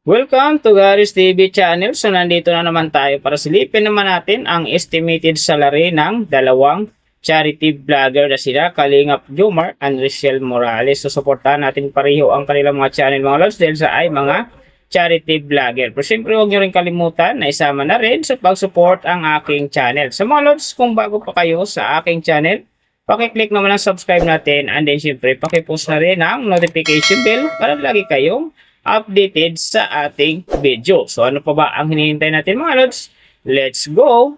Welcome to Gary's TV channel. So nandito na naman tayo para silipin naman natin ang estimated salary ng dalawang charity vlogger na sila, Kalingap Jomar and Richelle Morales. So suportahan natin pareho ang kanilang mga channel mga lods dahil sa ay mga charity vlogger. Pero siyempre huwag nyo rin kalimutan na isama na rin sa pag-support ang aking channel. So mga lods, kung bago pa kayo sa aking channel, pakiclick naman ang subscribe natin and then siyempre pakipost na rin ang notification bell para lagi kayong updated sa ating video. So ano pa ba ang hinihintay natin mga lods? Let's go!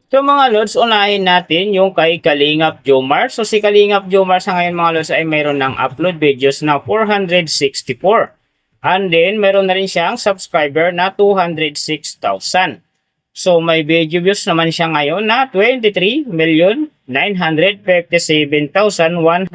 So mga lods, unahin natin yung kay Kalingap Jomar. So si Kalingap Jomar sa ngayon mga lods ay mayroon ng upload videos na 464. And then mayroon na rin siyang subscriber na 206,000. So may video views naman siya ngayon na 23,957,194.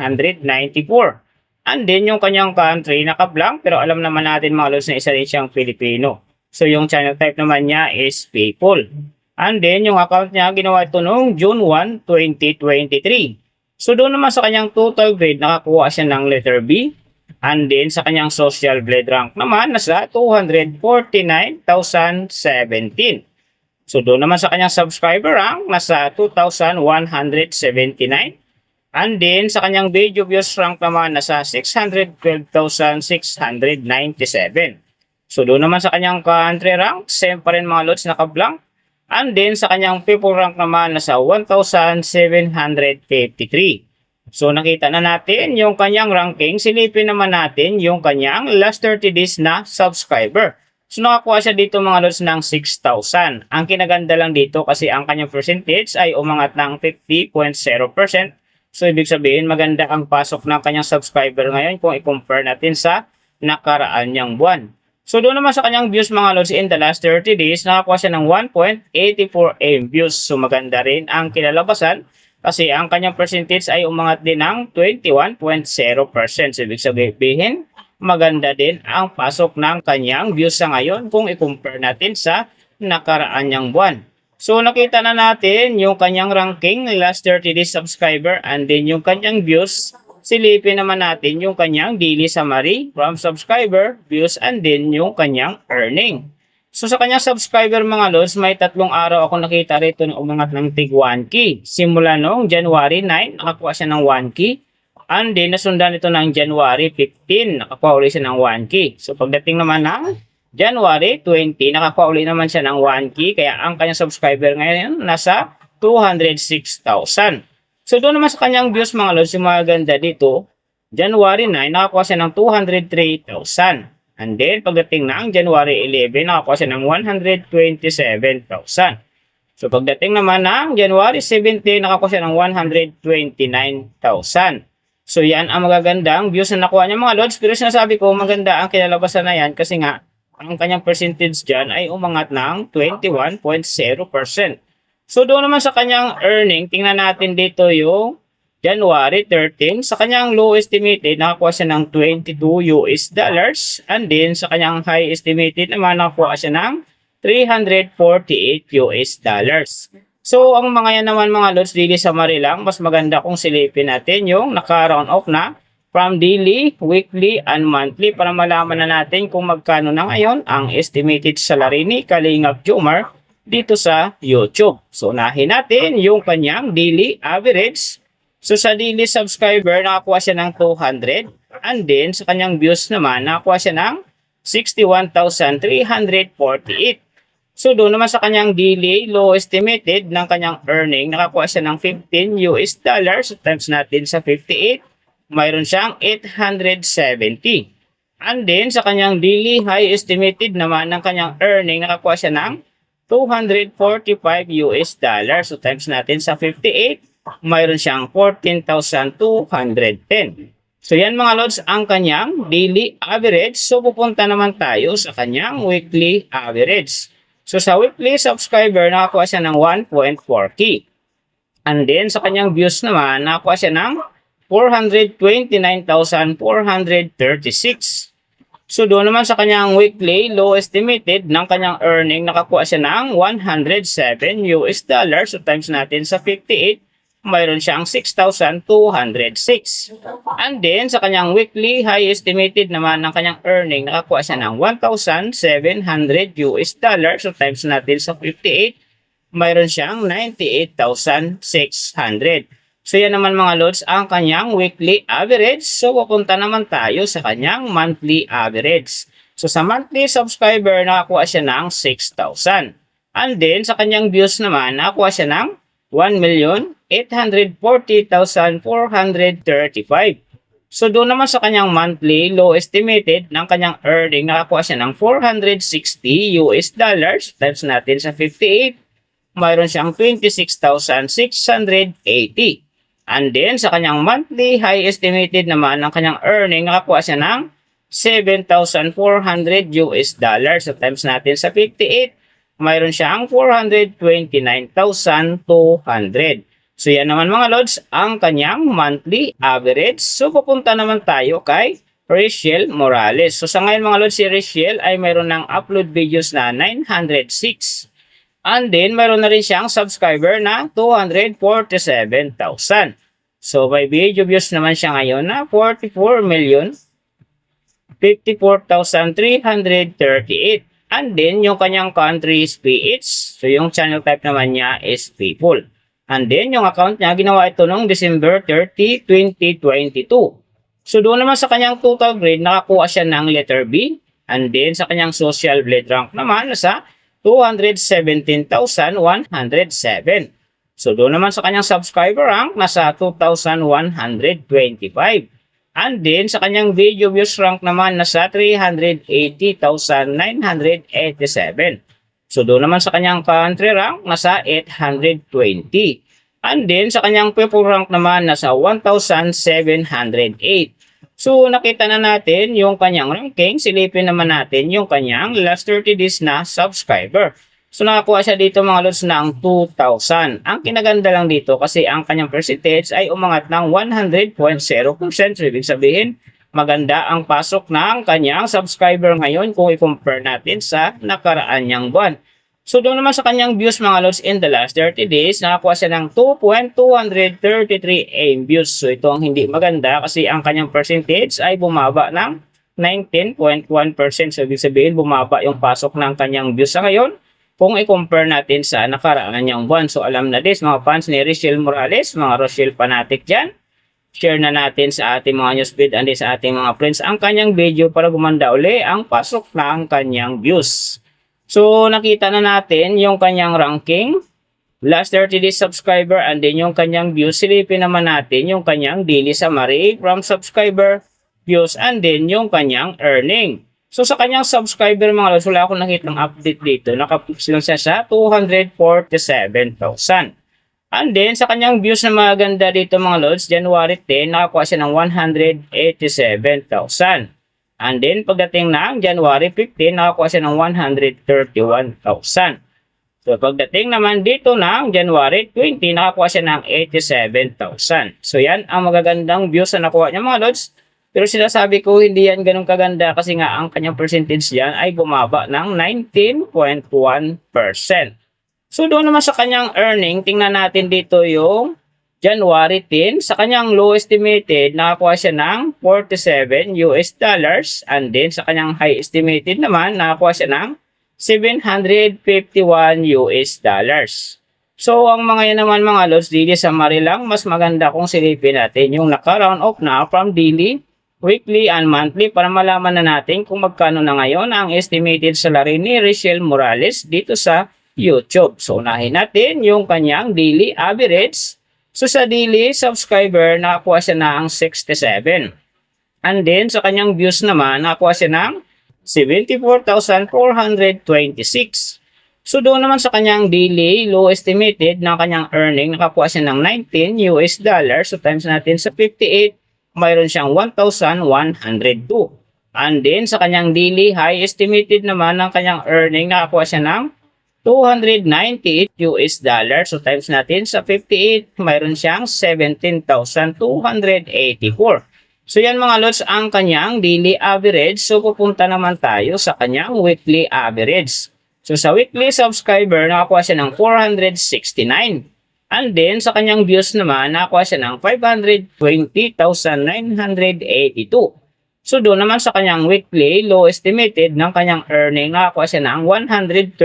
And then yung kanyang country naka-blank pero alam naman natin mga lods na isa rin siyang Filipino. So yung channel type naman niya is PayPal. And then yung account niya ginawa ito noong June 1, 2023. So doon naman sa kanyang total grade nakakuha siya ng letter B. And then sa kanyang social blade rank naman nasa 249,017. So doon naman sa kanyang subscriber rank nasa 2,179. And then sa kanyang video views rank naman nasa 612,697. So doon naman sa kanyang country rank, same pa rin mga lods naka-blank. And then sa kanyang people rank naman nasa 1,753. So nakita na natin yung kanyang ranking. Silipin naman natin yung kanyang last 30 days na subscriber. So nakakuha siya dito mga lods ng 6,000. Ang kinaganda lang dito kasi ang kanyang percentage ay umangat ng 50.0%. So ibig sabihin maganda ang pasok ng kanyang subscriber ngayon kung i-compare natin sa nakaraan niyang buwan. So doon naman sa kanyang views mga lods in the last 30 days, nakakuha siya ng 1.84 M views. So maganda rin ang kinalabasan kasi ang kanyang percentage ay umangat din ng 21.0%. So ibig sabihin, maganda din ang pasok ng kanyang views sa ngayon kung i-compare natin sa nakaraan niyang buwan. So nakita na natin yung kanyang ranking, last 30 days subscriber, and then yung kanyang views. Silipin naman natin yung kanyang daily summary from subscriber, views, and then yung kanyang earning. So sa kanyang subscriber mga lods, may 3 araw ako nakita rito na umangat ng tig 1K. Simula noong January 9, nakakuha siya ng 1K. And then nasundan ito ng January 15, nakakuha ulit siya ng 1K. So pagdating naman ng January 20, nakakuha ulit naman siya ng 1K. Kaya ang kanyang subscriber ngayon nasa 206,000. So doon naman sa kanyang views mga lods, yung mga ganda dito, January 9, nakakuha siya ng 203,000. And then pagdating ng January 11, nakakuha siya ng 127,000. So pagdating naman ng January 17, nakakuha siya ng 129,000. So yan ang magagandang views na nakuha niya mga lods. Pero sinasabi ko maganda ang kinalabasan na yan kasi nga ang kanyang percentage dyan ay umangat ng 21.0%. So doon naman sa kanyang earning, tingnan natin dito yung January 13. Sa kanyang low estimated, nakakuha siya ng $22. And then sa kanyang high estimated naman, nakakuha siya ng $348. So ang mga yan naman mga lods, daily summary lang. Mas maganda kung silipin natin yung naka-round off na from daily, weekly, and monthly para malaman na natin kung magkano na ngayon ang estimated salary ni Kalingap Jomar dito sa YouTube. So unahin natin yung kanyang daily average. So sa daily subscriber, nakakuha siya ng 200. And then sa kanyang views naman, nakakuha siya ng 61,348. So doon naman sa kanyang daily low estimated ng kanyang earning, nakakuha siya ng $15. So times natin sa 58, mayroon siyang 870. And then sa kanyang daily high estimated naman ng kanyang earning, nakakuha siya ng $245. So times natin sa 58, mayroon siyang 14,210. So yan mga lods ang kanyang daily average. So pupunta naman tayo sa kanyang weekly average. So sa weekly subscriber, nakakuha siya ng 1.4K. And then sa kanyang views naman, nakakuha siya ng 429,436. So doon naman sa kanyang weekly low estimated ng kanyang earning, nakakuha siya ng 107 US dollars. So times natin sa 58, mayroon siyang 6,206. And then sa kanyang weekly high estimated naman ng kanyang earning, nakakuha siya ng 1,700 US dollars. So times natin sa 58, mayroon siyang 98,600. So yan naman mga lods ang kanyang weekly average. So pupunta naman tayo sa kanyang monthly average. So sa monthly subscriber, nakakuha siya ng 6,000. And then sa kanyang views naman, nakakuha siya ng 1,840,435. So doon naman sa kanyang monthly low estimated ng kanyang earning, nakakuha siya ng 460 US dollars. Times natin sa 58, mayroon siyang 26,680. And then, sa kanyang monthly high estimated naman ng kanyang earning, nakakuha siya ng 7,400 US dollars. So, times natin sa 58, mayroon siyang 429,200. So, yan naman mga lods, ang kanyang monthly average. So, pupunta naman tayo kay Rachel Morales. So, sa ngayon mga lods, si Rachel ay mayroon ng upload videos na 906. And then, mayroon na rin siyang subscriber na 247,000. So, may video views naman siya ngayon na 44,054,338. And then, yung kanyang country is PH. So, yung channel type naman niya is people. And then, yung account niya, ginawa ito noong December 30, 2022. So, doon naman sa kanyang total grade, nakakuha siya ng letter B. And then, sa kanyang social blade rank naman, nasa 217,107. So doon naman sa kanyang subscriber rank, nasa 2,125. And then sa kanyang video views rank naman, nasa 380,987. So doon naman sa kanyang country rank, nasa 820. And then sa kanyang people rank naman, nasa 1,708. So, nakita na natin yung kanyang ranking. Silipin naman natin yung kanyang last 30 days na subscriber. So, nakakuha siya dito mga lods ng 2,000. Ang kinaganda lang dito kasi ang kanyang percentage ay umangat ng 100.0%. So, ibig sabihin, maganda ang pasok ng kanyang subscriber ngayon kung i-compare natin sa nakaraan niyang buwan. So, doon naman sa kanyang views mga lods in the last 30 days, nakakuha siya ng 2.233 AM views. So, ito ang hindi maganda kasi ang kanyang percentage ay bumaba ng 19.1%. So, ibig sabihin, bumaba yung pasok ng kanyang views sa ngayon kung i-compare natin sa nakaraan niyang buwan. So, alam na this, mga fans ni Rachel Morales, mga Rochelle fanatic dyan. Share na natin sa ating mga newsfeed and sa ating mga friends ang kanyang video para gumanda uli ang pasok ng kanyang views. So, nakita na natin yung kanyang ranking, last 30 days subscriber, and then yung kanyang views. Silipin naman natin yung kanyang daily summary from subscriber, views, and then yung kanyang earning. So, sa kanyang subscriber mga lods, wala akong nakitang update dito. Nakapix lang siya sa 247,000. And then, sa kanyang views na maganda dito mga lods, January 10, nakakuha siya ng 187,000. And then, pagdating ng January 15, nakakuha siya ng 131,000. So, pagdating naman dito ng January 20, nakakuha siya ng 87,000. So, yan ang magagandang views na nakuha niya mga lods. Pero sinasabi ko, hindi yan ganun kaganda kasi nga ang kanyang percentage yan ay bumaba ng 19.1%. So, doon naman sa kanyang earning, tingnan natin dito yung January 10, sa kanyang low estimated, nakakuha siya ng 47 US dollars. And then, sa kanyang high estimated naman, nakakuha siya ng 751 US dollars. So, ang mga yan naman mga lods, daily summary lang, mas maganda kung silipin natin yung naka-round off na from daily, weekly, and monthly para malaman na natin kung magkano na ngayon ang estimated salary ni Rachel Morales dito sa YouTube. So, unahin natin yung kanyang daily average. So, sa daily subscriber, nakakuha siya ng 67. And then, sa kanyang views naman, nakakuha siya ng 74,426. So, doon naman sa kanyang daily low estimated na kanyang earning, nakakuha siya ng 19 US dollars. So, times natin sa 58, mayroon siyang 1,102. And then, sa kanyang daily high estimated naman ng kanyang earning, nakakuha siya ng 298 US dollars. So, times natin sa 58, mayroon siyang 17,284. So yan mga lods ang kanyang daily average. So pupunta naman tayo sa kanyang weekly average. So sa weekly subscriber, nakakuha siya ng 469. And then sa kanyang views naman, nakakuha siya ng 520,982. So doon naman sa kanyang weekly, low estimated ng kanyang earning, nakakuha siya ng $130.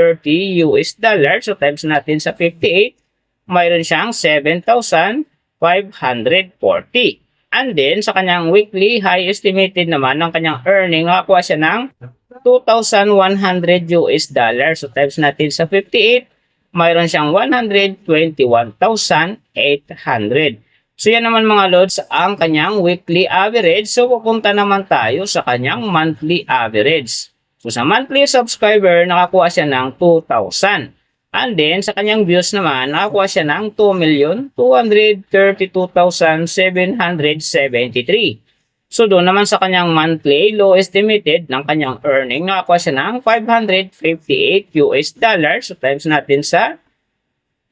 So times natin sa 58, mayroon siyang 7,540. And then, sa kanyang weekly high estimated naman ng kanyang earning, nakakuha siya ng $2,100. So, times natin sa 58, mayroon siyang 121,800. So, yan naman mga lods ang kanyang weekly average. So, pupunta naman tayo sa kanyang monthly average. So, sa monthly subscriber, nakakuha siya ng 2,000. And then, sa kanyang views naman, nakakuha siya ng 2,232,773. So, doon naman sa kanyang monthly, low estimated ng kanyang earning, nakakuha siya ng $558. So, times natin sa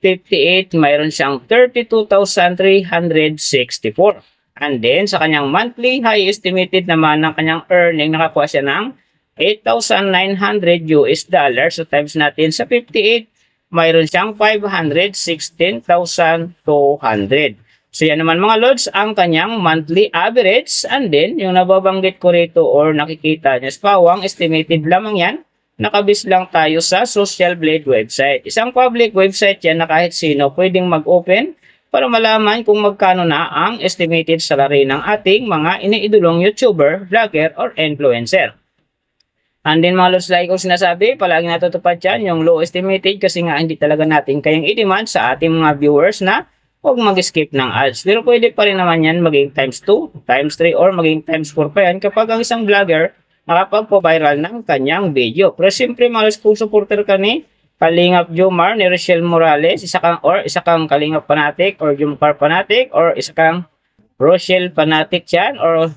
58, mayroon siyang 32,364. And then, sa kanyang monthly, high estimated naman ng kanyang earning, nakakuha siya ng $8,900. So, times natin sa 58, mayroon siyang 516,200. So yan naman mga lods ang kanyang monthly average. And then yung nababanggit ko rito or nakikita niya sa pawang, estimated lamang yan. Nakabis lang tayo sa Social Blade website. Isang public website yan na kahit sino pwedeng mag-open para malaman kung magkano na ang estimated salary ng ating mga iniidolong YouTuber, vlogger, or influencer. And then mga lods, like kong sinasabi, palagi natutupad yan yung low estimated kasi nga hindi talaga natin kayang i-demand sa ating mga viewers na huwag mag-skip ng ads. Pero pwede pa rin naman yan maging times 2, times 3, or maging times 4 pa yan kapag ang isang vlogger nakapagpo-viral ng kanyang video. Pero siyempre mga lods, kung supporter ka ni Kalingap Jomar, ni Rochelle Morales, isa kang Kalingap fanatic or Jomar fanatic or isa kang Rochelle fanatic yan or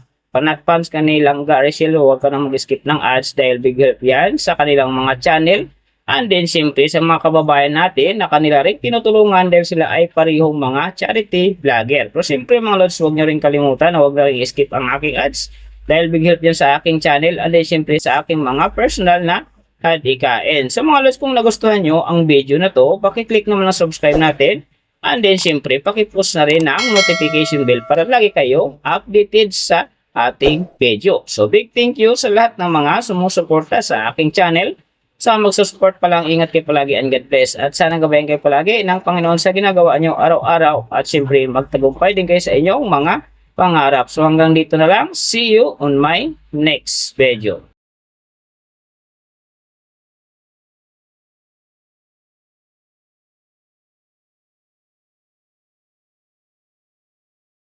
fans kanilang Rochelle, huwag ka nang mag-skip ng ads dahil big help yan sa kanilang mga channel. And then siyempre sa mga kababayan natin na kanila rin tinutulungan dahil sila ay parehong mga charity vlogger. Pero siyempre mga lods, huwag nyo rin kalimutan na huwag na rin skip ang aking ads dahil big help yan sa aking channel and then siyempre sa aking mga personal na hadikain. So mga lods, kung nagustuhan nyo ang video na to, pakiclick naman ang subscribe natin. And then siyempre pakipost na rin ang notification bell para lagi kayo updated sa ating video. So big thank you sa lahat ng mga sumusuporta sa aking channel. Sa magsusupport pa lang, ingat kayo palagi and God bless. At sana gabayan kayo palagi ng Panginoon sa ginagawa nyo araw-araw. At siyempre magtagumpay din kayo sa inyong mga pangarap. So hanggang dito na lang. See you on my next video.